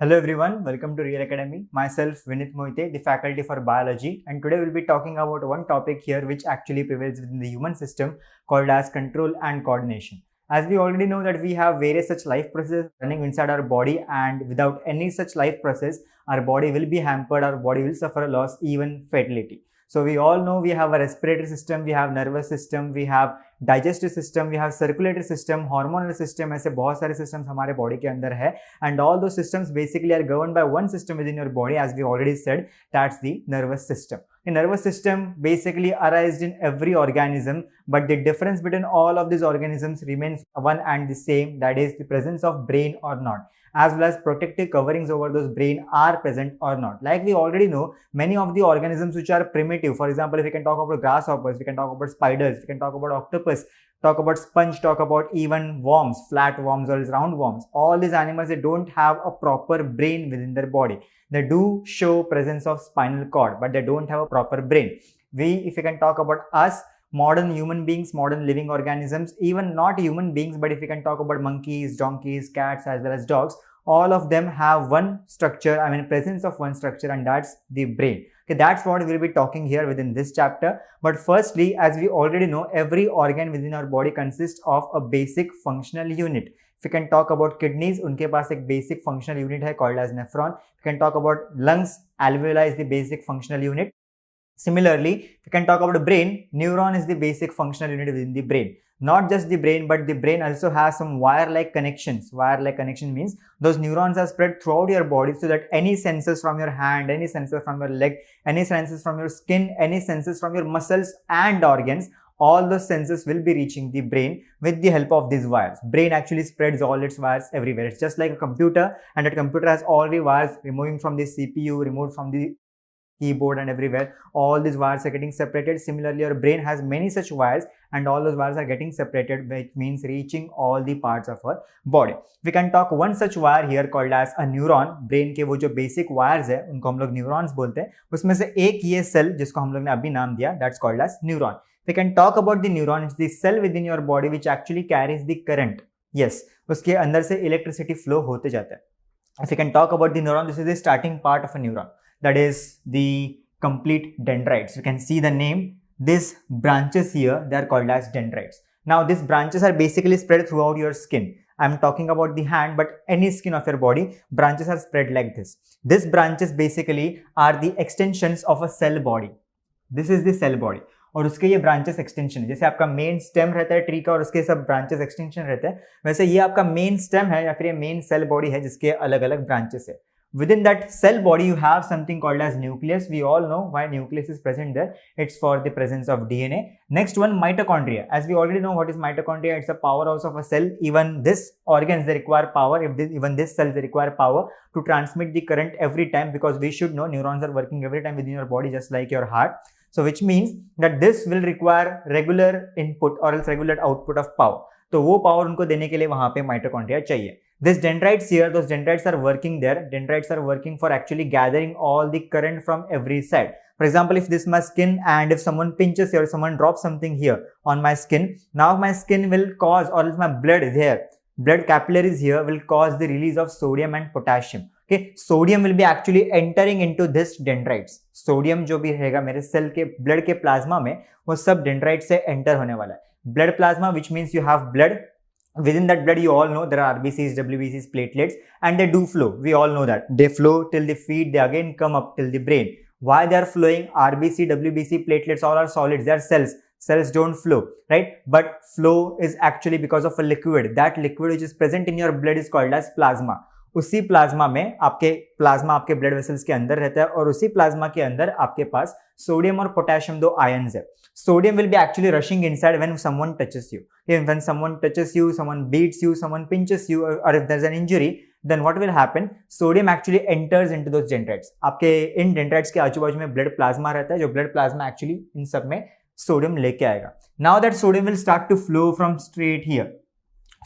Hello everyone, welcome to Real Academy. Myself Vinit Moite, the faculty for biology, and today we'll be talking about one topic here which actually prevails within the human system called as control and coordination. As we already know that we have various such life processes running inside our body, and without any such life process, our body will be hampered, our body will suffer a loss, even fatality. So we all know we have a respiratory system, we have nervous system, we have digestive system, we have circulatory system, hormonal system, ऐसे बहुत सारे systems हमारे body के अंदर है and all दो systems basically are govern by one system with in your body as we already said that's the nervous system. The nervous system basically arises in every organism, but the difference between all of these organisms remains one and the same, that is the presence of brain or not, as well as protective coverings over those brain are present or not. Like we already know, many of the organisms which are primitive, for example, if we can talk about grasshoppers, we can talk about spiders, we can talk about octopus, talk about sponge, talk about even worms, flat worms or round worms. All these animals, they don't have a proper brain within their body. They do show presence of spinal cord, but they don't have a proper brain. If we can talk about us, modern human beings, modern living organisms, even not human beings, but if we can talk about monkeys, donkeys, cats, as well as dogs, all of them have one structure, presence of one structure, and that's the brain. Okay, that's what we'll be talking here within this chapter. But firstly, as we already know, every organ within our body consists of a basic functional unit. If we can talk about kidneys, उनके पास एक basic functional unit है called as nephron. We can talk about lungs, alveoli is the basic functional unit. Similarly, if we can talk about the brain, neuron is the basic functional unit within the brain. Not just the brain, but the brain also has some wire-like connections. Wire-like connection means those neurons are spread throughout your body so that any senses from your hand, any senses from your leg, any senses from your skin, any senses from your muscles and organs, all those senses will be reaching the brain with the help of these wires. Brain actually spreads all its wires everywhere. It's just like a computer, and that computer has all the wires removing from the CPU, removed from the keyboard and everywhere. All these wires are getting separated. Similarly, your brain has many such wires, and all those wires are getting separated, which means reaching all the parts of our body. We can talk one such wire here called as a neuron. Brain के वो जो basic wires है उनको हम लोग neurons बोलते हैं. उसमें से एक ये cell जिसको हम लोग ने अभी नाम दिया, that's called as neuron. We can talk about the neuron. It's the cell within your body which actually carries the current. Yes, उसके अंदर से electricity flow होते जाता है. If we can talk about the neuron, this is the starting part of a neuron. That is the complete dendrites. You can see the name. These branches here, they are called as dendrites. Now, these branches are basically spread throughout your skin. I'm talking about the hand, but any skin of your body, branches are spread like this. These branches basically are the extensions of a cell body. This is the cell body. और उसके ये branches extension है. जैसे आपका main stem रहता है tree का और उसके सब ब्रांचेस एक्सटेंशन रहते हैं, वैसे ये आपका मेन स्टेम है या फिर ये मेन सेल बॉडी है जिसके अलग अलग ब्रांचेस है. Within that cell body, you have something called as nucleus. We all know why nucleus is present there. It's for the presence of DNA. Next one, mitochondria. As we already know what is mitochondria, it's a powerhouse of a cell. Even this organs, they require power. Even this cells, they require power to transmit the current every time, because we should know neurons are working every time within your body, just like your heart. So which means that this will require regular input or else regular output of power. तो वो power उनको देने के लिए वहां पे mitochondria चाहिए. These dendrites here, those dendrites are working there. Dendrites are working for actually gathering all the current from every side. For example, if this is my skin and if someone pinches here, someone drops something here on my skin, now my skin will cause, or else my blood is here, blood capillaries here will cause the release of sodium and potassium. Okay, sodium will be actually entering into this dendrites. Sodium जो भी रहेगा मेरे cell के blood के plasma में, वो सब dendrites से एंटर होने वाला है. Blood plasma, which means you have blood. Within that blood, you all know there are RBCs, WBCs, platelets, and they do flow. We all know that. They flow till the feet, they again come up till the brain. Why they are flowing? RBC, WBC, platelets, all are solids. They are cells. Cells don't flow, right? But flow is actually because of a liquid. That liquid which is present in your blood is called as plasma. उसी plasma में आपके blood vessels के अंदर रहता है, और उसी plasma के अंदर आपके पास सोडियम और पोटेशियम दो आयंस है. Sodium will be actually rushing inside when someone touches you. When someone touches you, someone beats you, someone pinches you, or if there's an injury, then what will happen? Sodium actually enters into those dendrites. आपके इन dendrites के आजू बाजू में blood plasma रहता है, जो blood plasma actually in सब में सोडियम लेके आएगा. Now that sodium will start to flow from straight here.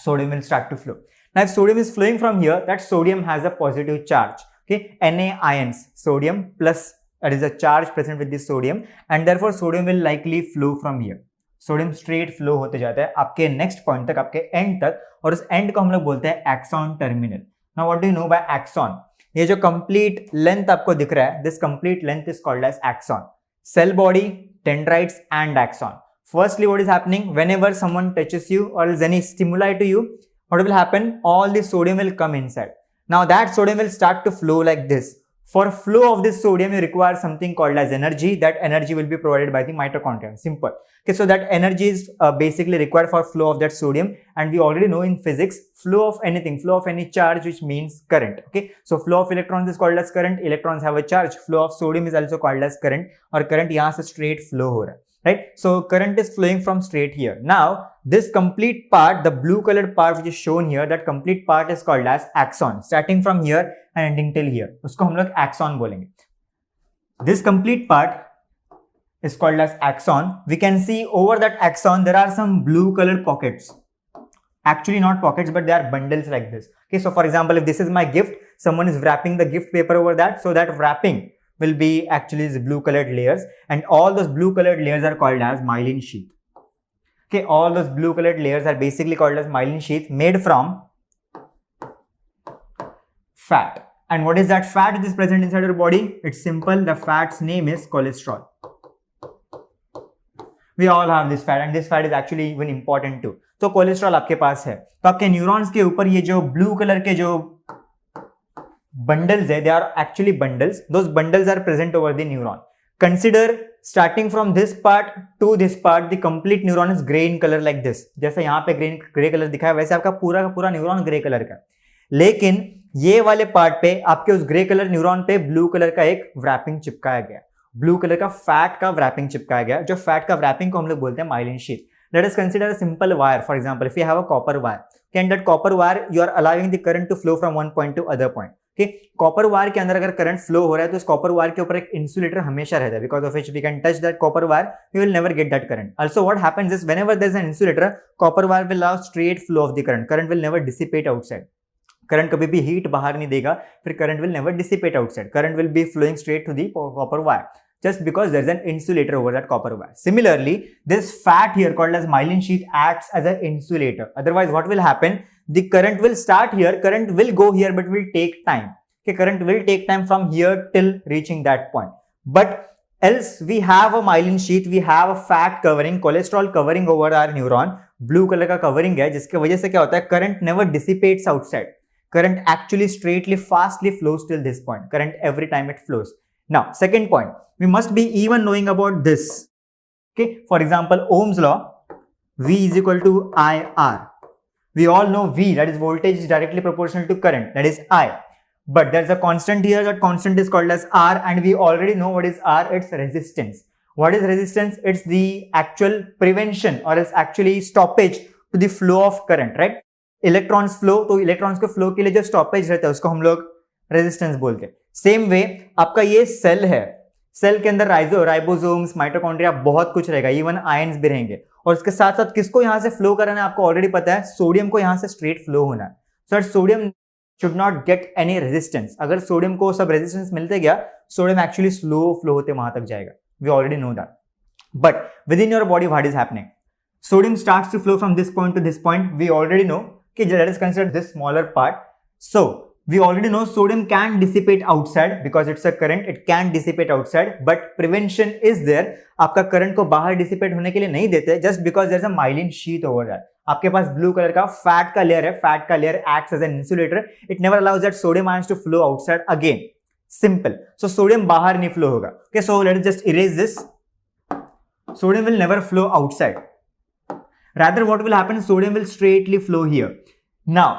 Sodium will start to flow. Now if sodium is flowing from here, that sodium has a positive charge. Okay, Na ions, sodium plus, that is a charge present with this sodium, and therefore sodium will likely flow from here. Sodium straight flow होते जाता है आपके next point तक, आपके and तक, और उस and को हम लोग बोलते हैं axon terminal. Now what do you know by axon? ये जो कंप्लीट लेंथ आपको दिख रहा है, this complete length is called as axon. Cell body, dendrites and axon. Firstly, what is happening whenever someone touches you or is any stimuli to you, what will happen? All the sodium will come inside. Now that sodium will start to flow like this. For flow of this sodium, you require something called as energy. That energy will be provided by the mitochondria. Simple. Okay, so that energy is basically required for flow of that sodium, and we already know in physics, flow of anything, flow of any charge, which means current. Okay, so flow of electrons is called as current. Electrons have a charge. Flow of sodium is also called as current, और current यहाँ से straight flow हो रहा है. Right, so current is flowing from straight here. Now this complete part, the blue colored part which is shown here, that complete part is called as axon, starting from here and ending till here. उसको हम लोग axon बोलेंगे. This complete part is called as axon. We can see over that axon there are some blue colored pockets. Actually not pockets, but they are bundles like this. Okay, so for example, if this is my gift, someone is wrapping the gift paper over that, so that wrapping will be actually these blue colored layers, and all those blue colored layers are called as myelin sheath. Okay, all those blue colored layers are basically called as myelin sheath, made from fat. And what is that fat that is present inside your body? It's simple. The fat's name is cholesterol. We all have this fat, and this fat is actually even important too. तो cholesterol आपके पास है, तो आपके neurons के ऊपर ये जो blue colour के जो bundles है, they are actually bundles. Those bundles are present over the neuron. Consider starting from this part to this part, the complete neuron is gray in color like this. जैसे यहाँ पे grey colour दिखा है, वैसे आपका पूरा का पूरा न्यूरॉन ग्रे कलर का. लेकिन ये वाले पार्ट पे आपके उस ग्रे कलर न्यूरॉन पे ब्लू कलर का एक wrapping चिपकाया गया. ब्लू कलर का फैट का wrapping चिपकाया गया. जो फैट का wrapping को हम लोग बोलते हैं myelin sheath. Let us consider a simple wire. For example, if you have a copper wire, and that copper wire you are allowing the current to flow from one point to other point. Okay, copper wire के अंदर अगर current flow हो रहा है तो इस copper wire के ऊपर एक इंसुलेटर हमेशा रहता है, because of which we can touch that copper wire, we will never get that current. Also what happens is whenever there is an insulator, copper wire will allow straight flow of the current. Current will never dissipate outside. Current कभी भी heat बाहर नहीं देगा, फिर current will never dissipate outside. Current will be flowing straight to the copper wire, just because there is an insulator over that copper wire. Similarly, this fat here called as myelin sheath acts as an insulator. Otherwise, what will happen? The current will start here, current will go here, but will take time. Okay, current will take time from here till reaching that point. But else we have a myelin sheath, we have a fat covering, cholesterol covering over our neuron. Blue color का covering है, जिसके वजह से क्या होता है? Current never dissipates outside. Current actually straightly, fastly flows till this point. Current every time it flows. Now, second point, we must be even knowing about this. Okay, for example, Ohm's law, V is equal to IR. We all know V, that is voltage, is directly proportional to current, that is I. But there's a constant here, that constant is called as R, and we already know what is R, it's resistance. What is resistance? It's the actual prevention or it's actually stoppage to the flow of current, right? Electrons flow, तो electrons के flow के लिए जो stoppage रहता है उसको हम लोग resistance बोलते हैं. सेम वे आपका ये सेल है, सेल के अंदर राइबोसोम्स, माइटोकॉन्ड्रिया, बहुत कुछ रहेगा, इवन आयंस भी रहेंगे. और इसके साथ साथ किसको यहां से फ्लो कराना है आपको ऑलरेडी पता है, सोडियम को यहां से स्ट्रेट फ्लो होना है. So sodium should not get any resistance. अगर सोडियम को सब रेजिस्टेंस मिलते गया, सोडियम एक्चुअली स्लो फ्लो होते वहां तक जाएगा. We already know that. But with in your body what is happening? Sodium starts to flow from this point to this point. We already know कि let us consider this smaller part. So we already know sodium can dissipate outside because it's a current, it can dissipate outside, but prevention is there. आपका current को बाहर dissipate होने के लिए नहीं देते, just because there's a myelin sheath over that. आपके पास blue color का fat का layer है, fat का layer acts as an insulator, it never allows that sodium ions to flow outside again. Simple. So sodium बाहर नहीं flow होगा. Okay, so let us just erase this. Sodium will never flow outside. Rather, what will happen? Sodium will straightly flow here. Now,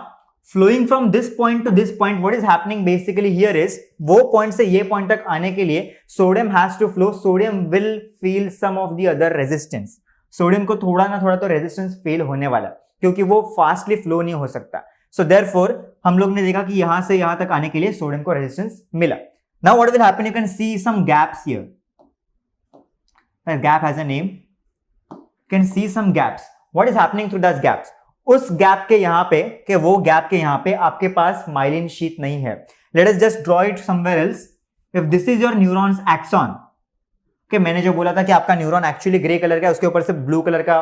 flowing from this point to this point, what is happening basically here is, वो point से ये point तक आने के लिए sodium has to flow. Sodium will feel some of the other resistance. Sodium को थोड़ा ना थोड़ा तो resistance feel होने वाला, क्योंकि वो fastly flow नहीं हो सकता. So therefore, हम लोग ने देखा कि यहाँ से यहाँ तक आने के लिए sodium को resistance मिला. Now what will happen? You can see some gaps here. The gap has a name. You can see some gaps. What is happening through those gaps? उस गैप के यहां पे कि वो गैप के यहां पे आपके पास माइलिन शीथ नहीं है. Let us just draw it somewhere else. If this is your neurons axon, कि मैंने जो बोला था कि आपका न्यूरॉन एक्चुअली ग्रे कलर का है, उसके ऊपर से ब्लू कलर का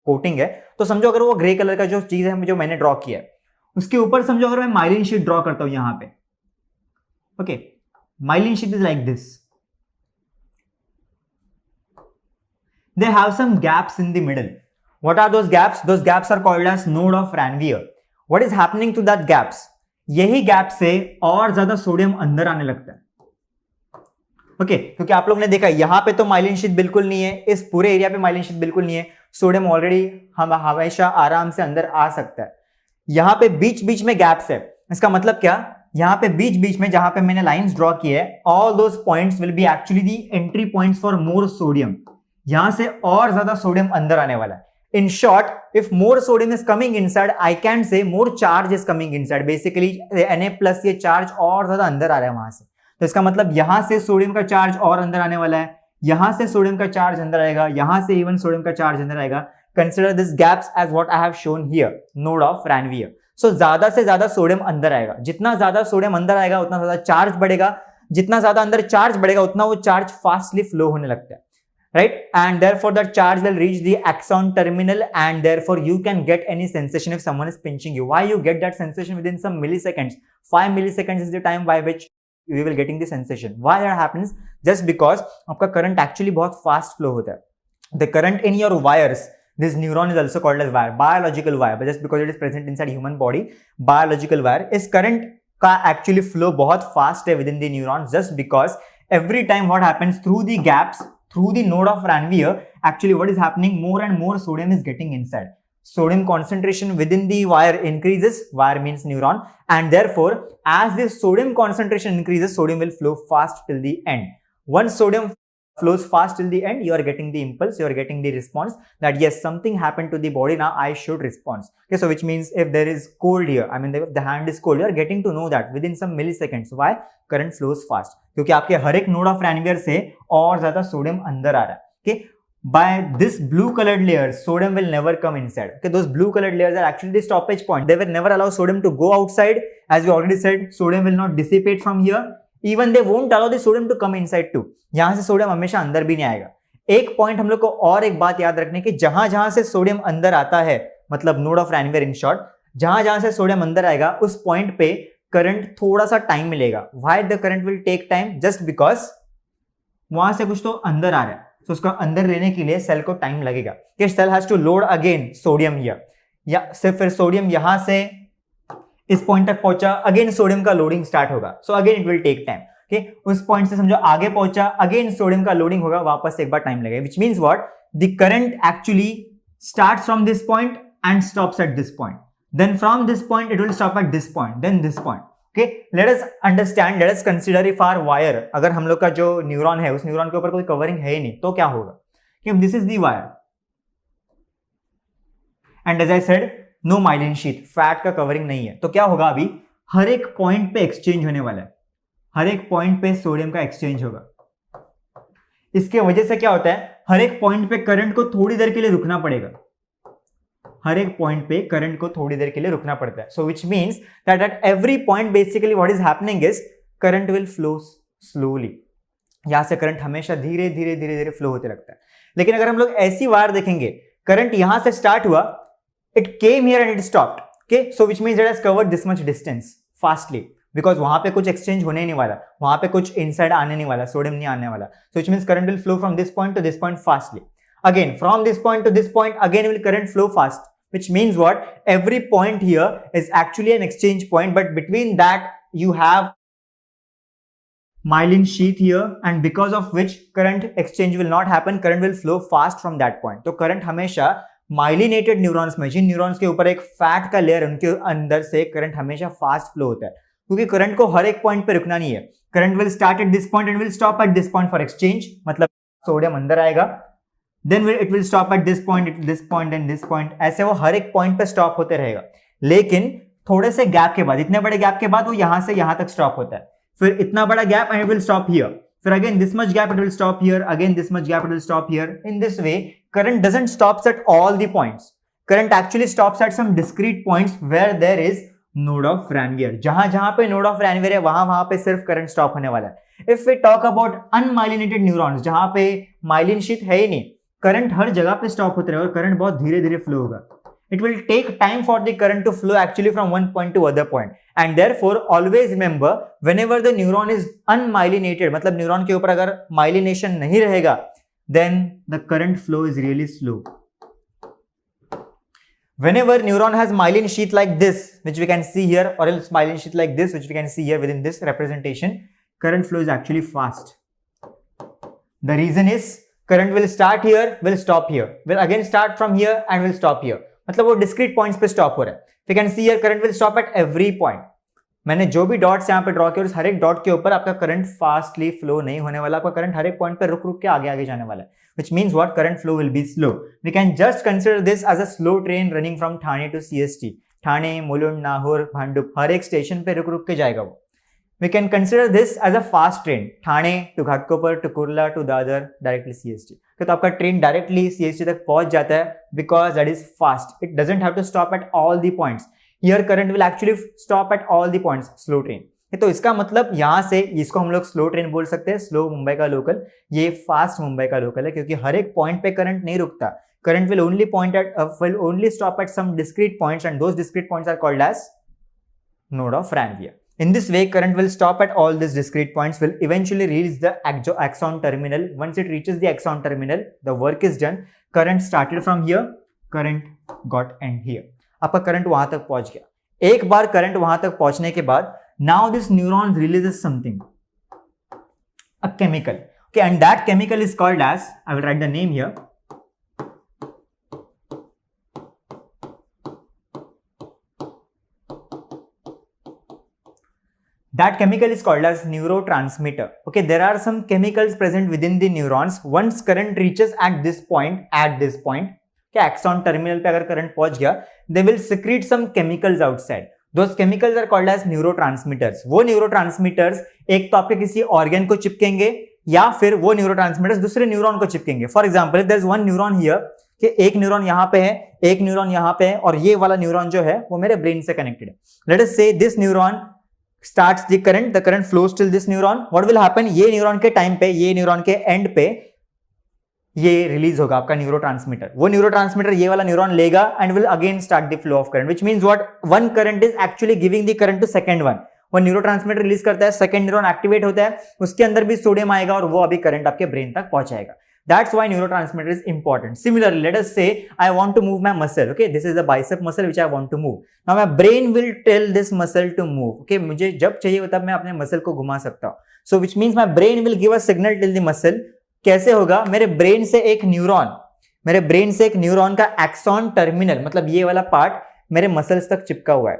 कोटिंग है, तो समझो अगर वो ग्रे कलर का जो चीज है जो मैंने ड्रॉ किया है, उसके ऊपर समझो अगर मैं माइलिन शीथ ड्रॉ करता हूं यहां पे, Okay, myelin sheath is like this. They have some gaps in the middle. What are those gaps? Those gaps are called as node of Ranvier. What is happening to that gaps? यही gap से और ज्यादा sodium अंदर आने लगता है. Okay, क्योंकि आप लोग ने देखा यहां पे तो माइलिन शीथ बिल्कुल नहीं है, इस पूरे एरिया पे माइलिन शीथ बिल्कुल नहीं है, सोडियम ऑलरेडी हम हमेशा आराम से अंदर आ सकता है. यहां पे बीच बीच में गैप्स है. इसका मतलब क्या? यहां पे बीच बीच में जहां पे मैंने लाइंस ड्रॉ की है, all those points will be actually the entry points for more sodium. यहां से और ज्यादा सोडियम अंदर आने वाला है. In short, if more sodium is coming inside, I can say more charge is coming inside. Basically, Na plus ये charge और ज्यादा अंदर आ रहा है वहां से. तो इसका मतलब यहां से सोडियम का चार्ज और अंदर आने वाला है, यहां से सोडियम का चार्ज अंदर आएगा, यहां से इवन सोडियम का चार्ज अंदर आएगा. Consider this gaps as what I have shown here, node of Ranvier. So ज्यादा से ज्यादा सोडियम अंदर आएगा. जितना ज्यादा सोडियम अंदर आएगा उतना ज्यादा चार्ज बढ़ेगा. जितना ज्यादा अंदर चार्ज बढ़ेगा उतना वो चार्ज फास्टली फ्लो होने लगता है. Right, and therefore the charge will reach the axon terminal, and therefore you can get any sensation if someone is pinching you. Why you get that sensation within some milliseconds? 5 milliseconds is the time by which you will getting the sensation. Why that happens? Just because आपका current actually बहुत fast flow होता है. The current in your wires, this neuron is also called as wire, biological wire, but just because it is present inside human body, biological wire, इस current का actually flow बहुत fast है within the neurons, just because every time what happens through the gaps, through the node of Ranvier, actually what is happening, more and more sodium is getting inside. Sodium concentration within the wire increases, wire means neuron, and therefore as this sodium concentration increases, sodium will flow fast till the end. Once sodium flows fast till the end, you are getting the impulse, you are getting the response that yes, something happened to the body, now I should respond. Okay, so which means if there is cold here, I mean the hand is cold, you are getting to know that within some milliseconds. Why? Current flows fast, क्योंकि आपके हर एक node of Ranvier से और ज्यादा sodium अंदर आ रहा है. Okay, by this blue colored layers, sodium will never come inside. Okay, those blue colored layers are actually the stoppage point. They will never allow sodium to go outside. As we already said, sodium will not dissipate from here. Even they won't allow the sodium to come inside too. यहां से sodium हमेशा अंदर भी नहीं आएगा. एक point हम लोग को और एक बात याद रखने की, जहां जहां से सोडियम अंदर आता है, मतलब node of Ranvier in short, जहां जहां से सोडियम अंदर आएगा उस पॉइंट पे करंट थोड़ा सा टाइम मिलेगा. Why the current will take time? Just because वहां से कुछ तो अंदर आ रहा है, तो उसका अंदर लेने के लिए सेल को टाइम लगेगा. कि cell has to load again sodium here, या फिर सोडियम यहां से इस पॉइंट तक पहुंचा, अगेन सोडियम का लोडिंग स्टार्ट होगा, so again it will take time. Okay, उस पॉइंट से समझो आगे पहुंचा, अगेन सोडियम का लोडिंग होगा, वापस एक बार टाइम लगेगा. Which means what? The current actually starts from this point and stops at this point, then from this point it will stop at this point, then this point. Okay, let us understand, let us consider if our wire, अगर हम लोग का जो neuron है उस neuron के ऊपर कोई कवरिंग है ही नहीं, तो क्या होगा? कि this is the wire and as I said no myelin sheath, fat का कवरिंग नहीं है, तो क्या होगा? अभी हर एक पॉइंट पे एक्सचेंज होने वाला है, हर एक पॉइंट पे सोडियम का एक्सचेंज होगा. इसके वजह से क्या होता है, हर एक पॉइंट पे करंट को थोड़ी देर के लिए रुकना पड़ेगा, हर एक पॉइंट पे करंट को थोड़ी देर के लिए रुकना पड़ता है. So which means that at every point basically what is happening is current will flow slowly. यहां से करंट हमेशा धीरे धीरे धीरे धीरे फ्लो होते लगता है. लेकिन अगर हम लोग ऐसी वायर देखेंगे, करंट यहां से स्टार्ट हुआ, it came here and it stopped. Okay, so which means it has covered this much distance fastly, because वहां पे कुछ एक्सचेंज होने नहीं वाला, वहां पे कुछ इनसाइड आने नहीं वाला, सोडियम नहीं आने वाला. So which means current will flow from this point to this point fastly. Again from this point to this point again will current flow fast, which means what? Every point here is actually an exchange point, but between that you have myelin sheath here, and because of which current exchange will not happen, current will flow fast from that point. तो current हमेशा myelinated neurons में, जिन neurons के ऊपर एक fat का layer, उनके अंदर से current हमेशा fast flow होता है, क्योंकि current को हर एक point पे रुकना नहीं है. Current will start at this point and will stop at this point for exchange, मतलब सोडियम अंदर आएगा, then it will stop at this point, and this point, ऐसे वो हर एक पॉइंट पे स्टॉप होते रहेगा. लेकिन थोड़े से गैप के बाद, इतने बड़े गैप के बाद वो यहां से यहां तक स्टॉप होता है, फिर इतना बड़ा gap and it will stop here, फिर again this much gap it will stop here, again this much gap it will stop here. In this way current doesn't stops at all the points, current actually stops at some discrete points where there is node of Ranvier. जहां जहां पे node of Ranvier है वहां पे सिर्फ current stop होने वाला है. If we talk about unmyelinated neurons, जहां पे माइलिन शीथ है ही नहीं, करंट हर जगह पे स्टॉप होते रहेगा और करंट बहुत धीरे धीरे फ्लो होगा. It will take time for the current to flow actually from one point to other point. And therefore, always remember, whenever the neuron is unmyelinated, मतलब न्यूरॉन के ऊपर अगर माइलिनेशन नहीं रहेगा, then the current flow is really slow. Whenever neuron has myelin sheath like this, which we can see here, or else myelin sheath like this, which we can see here within this representation, current flow is actually fast. The reason is current will start here, will stop here, will again start from here and will stop here. मतलब वो discrete points पे stop हो रहा है. We can see here current will stop at every point. मैंने जो भी dots यहाँ पे ड्रॉ किए उस हर एक डॉट के ऊपर आपका करंट फास्टली फ्लो नहीं होने वाला, आपका करंट हर एक पॉइंट पे रुक रुक के आगे आगे जाने वाला है, which means what? Current flow will be slow. We can just consider this as a slow train running from Thane to CST. Thane, Mulund, Nahur, Bhandup, हर एक स्टेशन पे रुक रुक के जाएगा वो. We can consider this as a fast train. Thane to Ghatkopar to Kurla to Dadar directly CST. तो आपका ट्रेन डायरेक्टली CST तक पहुंच जाता है because that is fast. It doesn't have to stop at all the points. Here current will actually stop at all the points. Slow train. तो इसका मतलब यहाँ से इसको हम लोग स्लो ट्रेन बोल सकते हैं, स्लो मुंबई का लोकल. ये फास्ट मुंबई का लोकल है क्योंकि हर एक पॉइंट पे करंट नहीं रुकता. Current will only stop at some discrete points, and those discrete points are called as node of Ranvier. In this way, current will stop at all these discrete points, will eventually reach the axon terminal. Once it reaches the axon terminal, the work is done. Current started from here, current got end here. आपका current वहां तक पहुंच गया. एक बार current वहां तक पहुंचने के बाद, now this neuron releases something, a chemical. Okay, and that chemical is called as, I will write the name here. That chemical is called as neurotransmitter. Okay, there are some chemicals present within the neurons. Once current reaches at this point, okay, axon terminal पे अगर current पहुंच गया, they will secrete some chemicals outside. Those chemicals are called as neurotransmitters. वो neurotransmitters एक तो आपके किसी organ को चिपकेंगे या फिर वो neurotransmitters दूसरे न्यूरॉन को चिपकेंगे. For example, if there is one neuron here, कि एक न्यूरॉन यहाँ पे है, एक न्यूरॉन यहाँ पे है, और ये वाला न्यूरॉन जो है वो मेरे ब्रेन से कनेक्टेड है. Let us say this neuron starts the current flows till this neuron. What will happen? ये न्यूरॉन के टाइम पे, ये न्यूरॉन के एंड पे ये रिलीज होगा आपका न्यूरोट्रांसमीटर. वो न्यूरोट्रांसमीटर ये वाला न्यूरॉन लेगा and will again start the flow of current, which means what? One current is actually giving the current to second one. वो न्यूरोट्रांसमीटर रिलीज करता है, सेकंड न्यूरॉन एक्टिवेट होता है, उसके अंदर भी सोडियम आएगा और वो अभी करंट आपके ब्रेन तक पहुंचाएगा. That's why neurotransmitter is important. Similarly, let us say I want to move my muscle. Okay, this is the bicep muscle which I want to move. Now my brain will tell this muscle to move. Okay, मुझे जब चाहिए हो तब मैं अपने muscle को घुमा सकता हूँ. So which means my brain will give a signal till the muscle. कैसे होगा? मेरे ब्रेन से एक न्यूरॉन का एक्सॉन टर्मिनल, मतलब ये वाला पार्ट मेरे मसल्स तक चिपका हुआ है.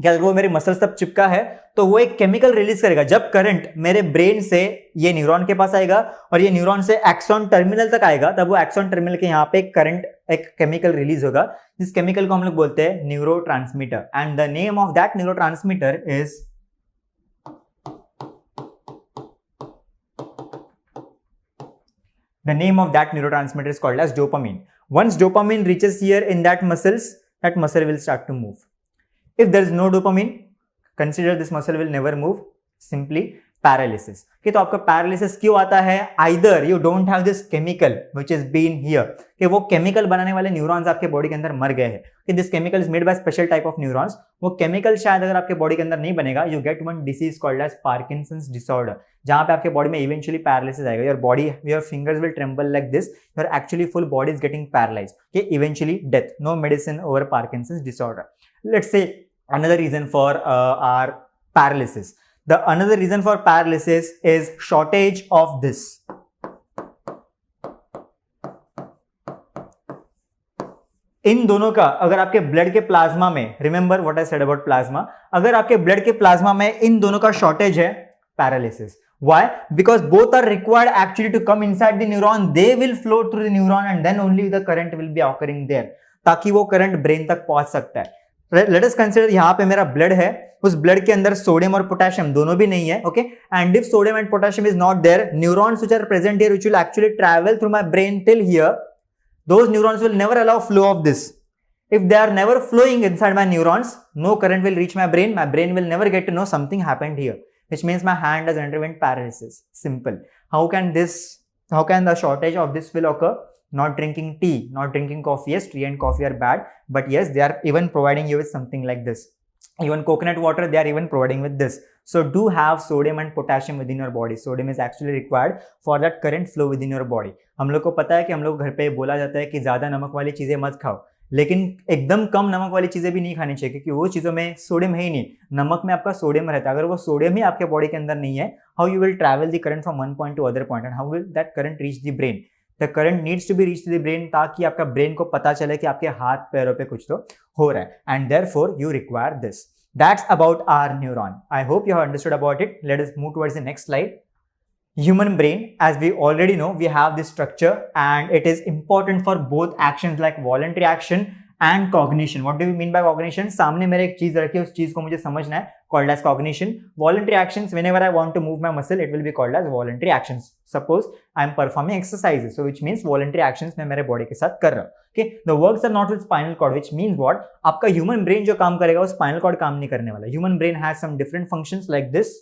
क्या वो मेरे मसल्स तक चिपका है तो वो एक केमिकल रिलीज करेगा. जब करंट मेरे ब्रेन से ये न्यूरॉन के पास आएगा और ये न्यूरॉन से एक्सॉन टर्मिनल तक आएगा, तब वो एक्सॉन टर्मिनल के यहाँ पे करंट एक केमिकल रिलीज होगा. जिस केमिकल को हम लोग बोलते हैं neurotransmitter. And the name of that neurotransmitter is called as dopamine. Once dopamine reaches here in that muscle will start to move. If there is no dopamine, consider this muscle will never move. Simply paralysis. Okay, तो आपका paralysis क्यों आता है? Either you don't have this chemical which is been here. कि वो chemical बनाने वाले neurons आपके body के अंदर मर गए हैं. कि this chemical is made by special type of neurons. वो chemical शायद अगर आपके body के अंदर नहीं बनेगा, you get one disease called as Parkinson's disorder. जहाँ पे आपके body में eventually paralysis आएगा. Your fingers will tremble like this. Your actually full body is getting paralyzed. Okay, eventually death. No medicine over Parkinson's disorder. Let's say another reason for our paralysis. The another reason for paralysis is shortage of this. इन दोनों का अगर आपके blood के plasma में, remember what I said about plasma, अगर आपके blood के plasma में इन दोनों का शॉर्टेज है, paralysis. Why? Because both are required actually to come inside the neuron. They will flow through the neuron and then only the current will be occurring there. ताकि वो current brain तक पहुंच सकता है. Let us consider यहाँ पे मेरा blood है, उस ब्लड के अंदर सोडियम और पोटेशियम दोनों भी नहीं है. Okay, and if sodium and potassium is not there, neurons which are present here which will actually travel through my brain till here, those neurons will never allow flow of this. If they are never flowing inside my neurons, no current will reach my brain will never get to know something happened here, which means my hand has underwent paralysis. Simple. How can the shortage of this will occur? not drinking tea, not drinking coffee. Yes, tea and coffee are bad, but yes, they are even providing you with something like this. Even coconut water, they are even providing with this. So do have sodium and potassium within your body. Sodium is actually required for that current flow within your body. हम लोग को पता है कि हम लोग घर पे बोला जाता है कि ज़्यादा नमक वाली चीज़ें मत खाओ, लेकिन एकदम कम नमक वाली चीज़ें भी नहीं खानी चाहिए, क्योंकि वो चीज़ों में सोडियम है ही नहीं. नमक में आपका सोडियम रहता है. अगर वो सोडियम ही आपके बॉडी के अंदर नहीं है, how you will travel the current from one point to other point, and how will that current reach the brain. The current needs to be reach the brain, ताकि आपका ब्रेन को पता चले कि आपके हाथ पैरों पे कुछ तो हो रहा है. And therefore you require this. That's about our neuron. I hope you have understood about it. Let us move towards the next slide. Human brain, as we already know, we have this structure and it is important for both actions like voluntary action and cognition. What do we mean by cognition? सामने मेरे एक चीज रखी है, उस चीज को मुझे समझना है, called as cognition. Voluntary actions, whenever I want to move my muscle, it will be called as voluntary actions. Suppose I am performing exercises, so which means voluntary actions मैं मेरे body के साथ कर रहा हूँ. Okay, the works are not with spinal cord, which means what? आपका human brain जो काम करेगा वो spinal cord काम नहीं करने वाला. Human brain has some different functions like this.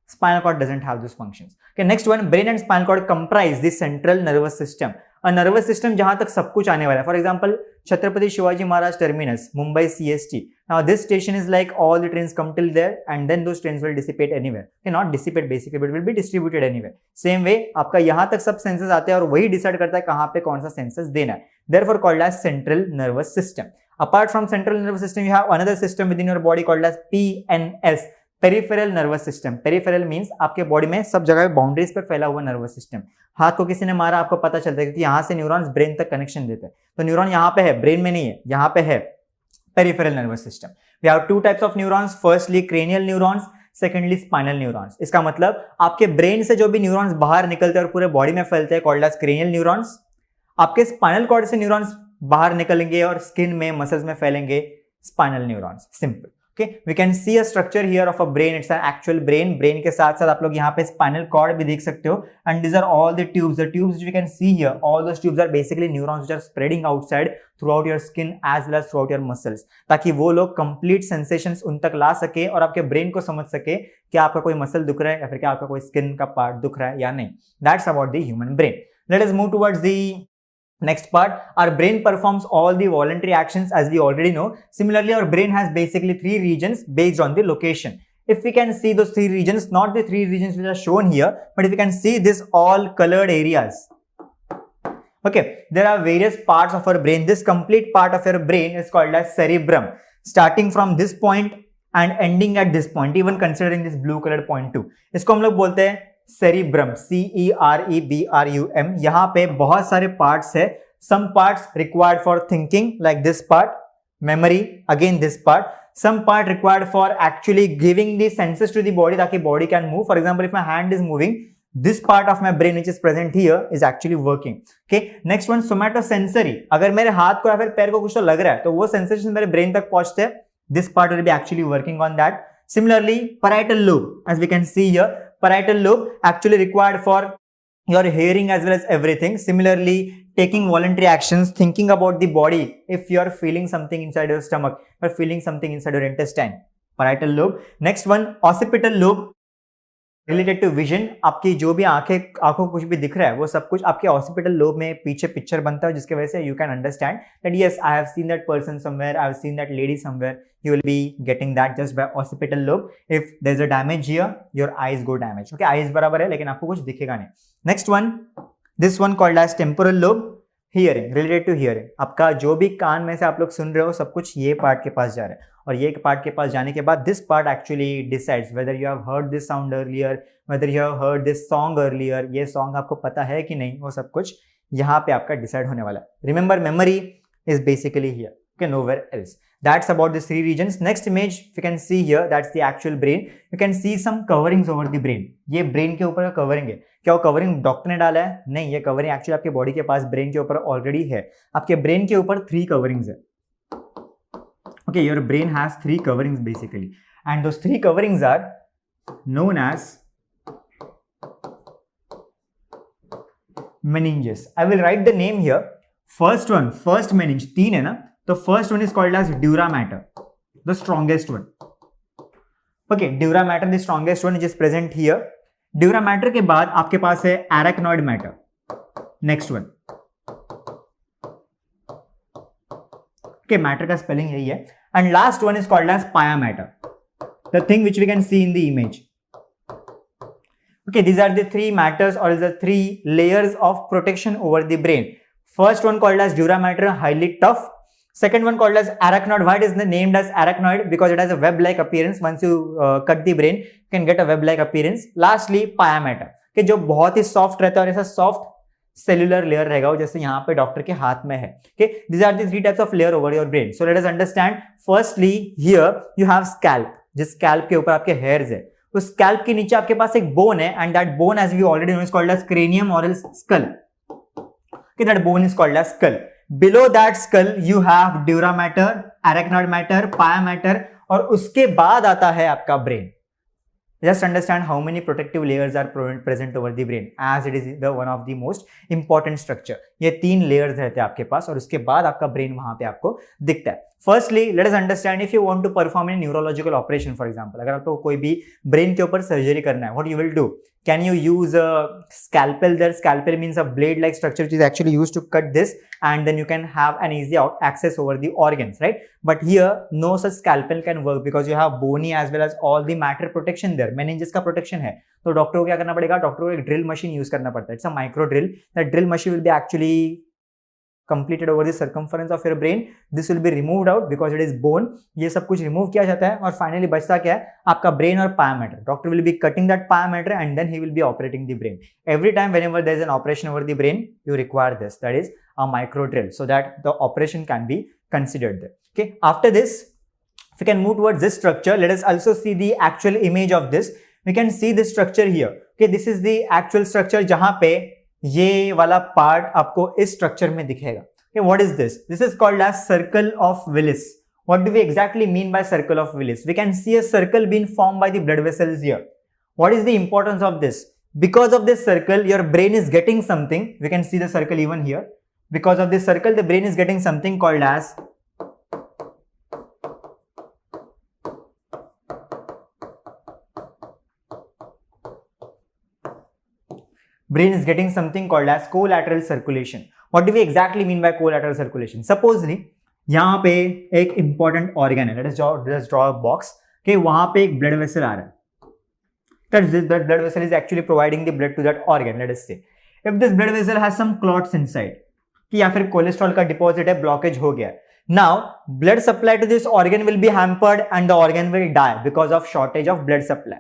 Spinal cord doesn't have those functions. Okay, next one, brain and spinal cord comprise the central nervous system. A nervous system जहां तक सब कुछ आने वाला है. For example, Chhatrapati Shivaji Maharaj Terminus, Mumbai CST. Now this station is like all the trains come till there and then those trains will dissipate anywhere. Okay, not dissipate basically, but will be distributed anywhere. Same way, आपका यहाँ तक सब senses आते हैं और वही decide करता है कहाँ पे कौन सा senses देना है. Therefore called as central nervous system. Apart from central nervous system, you have another system within your body called as PNS. Peripheral nervous system. Peripheral means आपके बॉडी में सब जगह बाउंड्रीज पर फैला हुआ नर्वस सिस्टम. हाथ को किसी ने मारा, आपको पता चलता है क्योंकि यहाँ से न्यूरॉन्स ब्रेन तक कनेक्शन देते हैं. तो न्यूरॉन यहाँ पे है, ब्रेन में नहीं है, यहाँ पे है. Peripheral nervous system. We have two types of neurons. Firstly cranial neurons, secondly spinal neurons. इसका मतलब आपके ब्रेन से जो भी न्यूरॉन्स बाहर निकलते हैं और पूरे बॉडी में फैलते हैं, कॉल्ड एज क्रेनियल न्यूरॉन्स. आपके स्पाइनल कॉर्ड से न्यूरॉन्स बाहर निकलेंगे और स्किन में, मसल्स में फैलेंगे, spinal neurons. Simple. Okay, we can see a structure here of a brain. It's an actual brain. Brain के साथ साथ आप लोग यहाँ पे spinal cord भी देख सकते हो. And these are all the tubes. The tubes which we can see here, all those tubes are basically neurons which are spreading outside throughout your skin as well as throughout your muscles. ताकि वो लोग complete sensations उन तक ला सके और आपके brain को समझ सके कि आपका कोई muscle दुख रहा है या फिर क्या आपका कोई skin का part दुख रहा है या नहीं. That's about the human brain. Let us move towards the next part. Our brain performs all the voluntary actions as we already know. Similarly, our brain has basically three regions based on the location. If we can see those three regions, not the three regions which are shown here, but if we can see this all colored areas. Okay, there are various parts of our brain. This complete part of your brain is called as cerebrum. Starting from this point and ending at this point, even considering this blue colored point too. इसको हम लोग बोलते हैं cerebrum. CEREBRUM. यहाँ पे बहुत सारे parts है. Some parts required for thinking like this part, memory, again this part. Some part required for actually giving the senses to the body ताकि body can move. For example, if my hand is moving, this part of my brain which is present here is actually working. Okay, next one, somatosensory. अगर मेरे हाथ को या फिर पैर को कुछ तो लग रहा है तो वो सेंसेशन मेरे ब्रेन तक पहुंचते हैं. This part will be actually working on that. Similarly, parietal lobe, as we can see here, parietal lobe actually required for your hearing as well as everything. Similarly, taking voluntary actions, thinking about the body. If you are feeling something inside your stomach or feeling something inside your intestine, parietal lobe. Next one, occipital lobe. Related to vision. आपकी जो भी आंखों को कुछ भी दिख रहा है वो सब कुछ आपके ऑसिपिटल लोब में पीछे पिक्चर बनता है, जिसकी वजह से you can understand that yes I have seen that person somewhere, I have seen that lady somewhere. You will be getting that just by occipital lobe. If there is a damage here, your eyes go damage. Okay, eyes बराबर है लेकिन आपको कुछ दिखेगा नहीं. Next one, this one called as temporal lobe. Hearing, related to hearing. आपका जो भी कान में से आप लोग सुन रहे हो सब कुछ ये पार्ट के पास जा रहा है और ये पार्ट के पास जाने के बाद this part actually decides whether you have heard this sound earlier, whether you have heard this song earlier. ये सॉन्ग आपको पता है कि नहीं, वो सब कुछ यहाँ पे आपका डिसाइड होने वाला है. Remember, memory is basically here, okay, nowhere else. That's about the three regions. Next image you can see here, that's the actual brain. You can see some coverings over the brain. ये brain के ऊपर का covering है. क्या वो covering doctor ने डाला है? नहीं, ये कवरिंग एक्चुअली आपके बॉडी के पास ब्रेन के ऊपर ऑलरेडी है. आपके ब्रेन के ऊपर 3 कवरिंग्स है. Okay, your brain has 3 coverings basically, and those 3 coverings are known as meninges. I will write the name here. First one, first meninge, 3 है ना, तो first one is called as dura mater, the strongest one. Okay, dura mater, the strongest one, which is present here. Dura mater के बाद आपके पास है arachnoid matter. Next one, Okay, matter का spelling यही है. And last one is called as pia matter, the thing which we can see in the image. Okay, these are the three matters or the three layers of protection over the brain. First one called as dura mater, highly tough. Second one called as arachnoid. Why it is named as arachnoid? Because it has a web-like appearance. Once you cut the brain, you can get a web-like appearance. Lastly, pia mater, कि जो बहुत ही soft रहता है और ऐसा soft cellular layer रहेगा, जैसे यहाँ पे डॉक्टर के हाथ में है. Okay, these are the three types of layer over your brain. So let us understand. Firstly, here you have scalp. जिस scalp के ऊपर आपके hairs है, उस scalp के नीचे आपके पास एक bone है, and that bone, as we already know, is called as cranium or else skull. Okay, that bone is called as skull. Below that skull you have dura mater, arachnoid matter, pia matter, और उसके बाद आता है आपका brain. Just understand how many protective layers are present over the brain, as it is the one of the most important structure. ये तीन layers रहते हैं आपके पास और उसके बाद आपका brain वहां पे आपको दिखता है. Firstly, let us understand, if you want to perform a neurological operation, for example, अगर आपको कोई भी brain के ऊपर surgery करना है, what you will do? Can you use a scalpel there? Scalpel means a blade-like structure which is actually used to cut this, and then you can have an easy access over the organs, right? But here, no such scalpel can work because you have bony as well as all the matter protection there. Meninges का protection है, तो doctor को क्या करना पड़ेगा? Doctor को एक drill machine use करना पड़ता है. It's a micro drill. That drill machine will be actually completed over the circumference of your brain. This will be removed out because it is bone. ये सब कुछ remove किया जाता है और finally बचता क्या है? आपका brain और pia matter. Doctor will be cutting that pia matter and then he will be operating the brain. Every time whenever there is an operation over the brain, you require this. That is a micro drill, so that the operation can be considered there. Okay. After this, if we can move towards this structure, let us also see the actual image of this. We can see this structure here. Okay, this is the actual structure जहाँ पे ये वाला part आपको इस structure में दिखेगा. Okay, what is this? This is called as circle of Willis. What do we exactly mean by circle of Willis? We can see a circle being formed by the blood vessels here. What is the importance of this? Because of this circle, your brain is getting something. We can see the circle even here. Because of this circle, the brain is getting something called as collateral circulation. What do we exactly mean by collateral circulation? Supposedly, यहाँ पे एक important organ है. Let us draw a box. Okay, वहाँ पे एक blood vessel आ रहा है. That blood vessel is actually providing the blood to that organ. Let us say, if this blood vessel has some clots inside, कि या फिर cholesterol का deposit है, ब्लॉकेज हो गया. Now, blood supply to this organ will be hampered and the organ will die because of shortage of blood supply.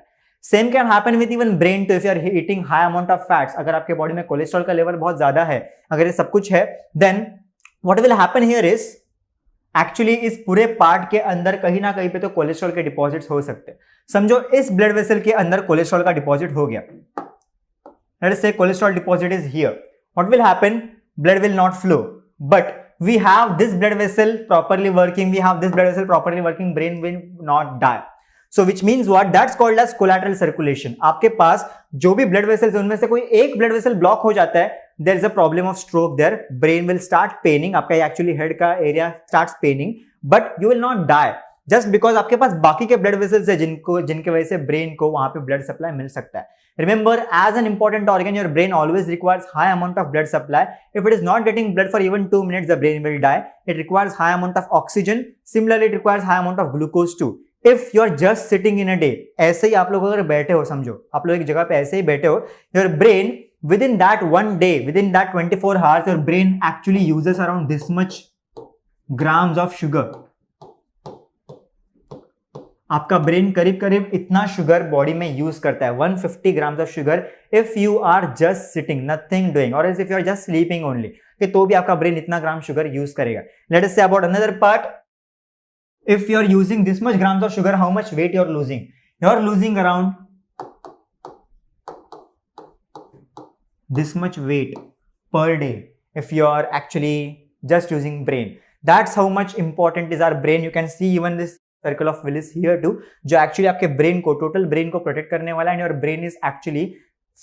Same can happen with even brain too. If you are eating high amount of fats, अगर आपके body में cholesterol का level बहुत ज्यादा है, अगर ये सब कुछ है, then what will happen here is actually इस पूरे पार्ट के अंदर कहीं ना कहीं पे तो कोलेस्ट्रॉल के डिपॉजिट्स हो सकते हैं. समझो इस ब्लड वेसल के अंदर कोलेस्ट्रॉल का डिपॉजिट हो गया. Let us say cholesterol deposit is here. What will happen? Blood will not flow. But we have this blood vessel properly working. Brain will not die. So which means what? That's called as collateral circulation. आपके पास जो भी blood vessels हैं उनमें से कोई एक blood vessel block हो जाता है, there is a problem of stroke there. Brain will start paining. आपका actually head का area starts paining, but you will not die. Just because आपके पास बाकी के blood vessels है जिनके वजह से brain को वहां पे blood supply मिल सकता है. Remember, as an important organ, your brain always requires high amount of blood supply. If it is not getting blood for even 2 minutes, the brain will die. It requires high amount of oxygen. Similarly, it requires high amount of glucose too. If you are just sitting in a day, ऐसे ही आप लोग अगर बैठे हो, समझो आप लोग एक जगह पे ऐसे ही बैठे हो, your brain within that one day, within that 24 hours, your brain actually uses around this much grams of sugar. आपका ब्रेन करीब करीब इतना शुगर बॉडी में यूज करता है, 150 grams of sugar, if you are just sitting nothing doing, और if you are just sleeping only, तो भी आपका ब्रेन इतना ग्राम शुगर यूज करेगा. Let us say about another part. If you are using this much grams of sugar, how much weight you are losing? You are losing around this much weight per day if you are actually just using brain. That's how much important is our brain. You can see even this circle of Willis here too, जो actually आपके brain को, total brain को protect करने वाला है, and your brain is actually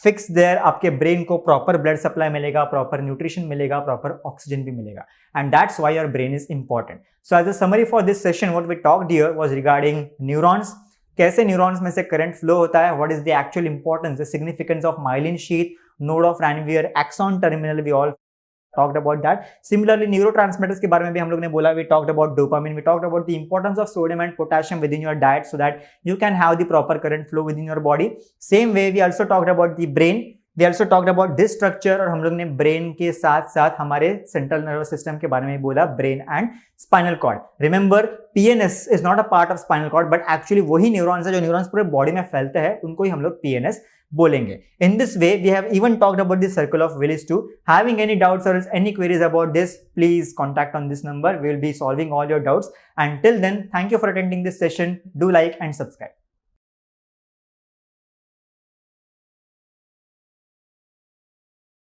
fixed there. आपके brain को proper blood supply मिलेगा, proper nutrition मिलेगा, proper oxygen भी मिलेगा, and that's why your brain is important. So as a summary for this session, what we talked here was regarding neurons. कैसे neurons में से current flow होता है, what is the actual importance, the significance of myelin sheath, node of Ranvier, axon terminal, we all talked about that. Similarly, neurotransmitters के बारे में भी हम लोग ने बोला. We talked about dopamine. We talked about the importance of sodium and potassium within your diet so that you can have the proper current flow within your body. Same way, we also talked about the brain. We also talked about this structure और हम लोग ने brain के साथ साथ हमारे central nervous system के बारे में बोला, brain and spinal cord. Remember, PNS is not a part of spinal cord, but actually वही न्यूरॉन्स है जो न्यूरॉन्स पूरे बॉडी में फैलते हैं, उनको ही हम लोग PNS बोलेंगे. In this way, we have even talked about the circle of Willis too. Having any doubts or any queries about this, please contact on this number. We will be solving all your doubts. Until then, thank you for attending this session. Do like and subscribe.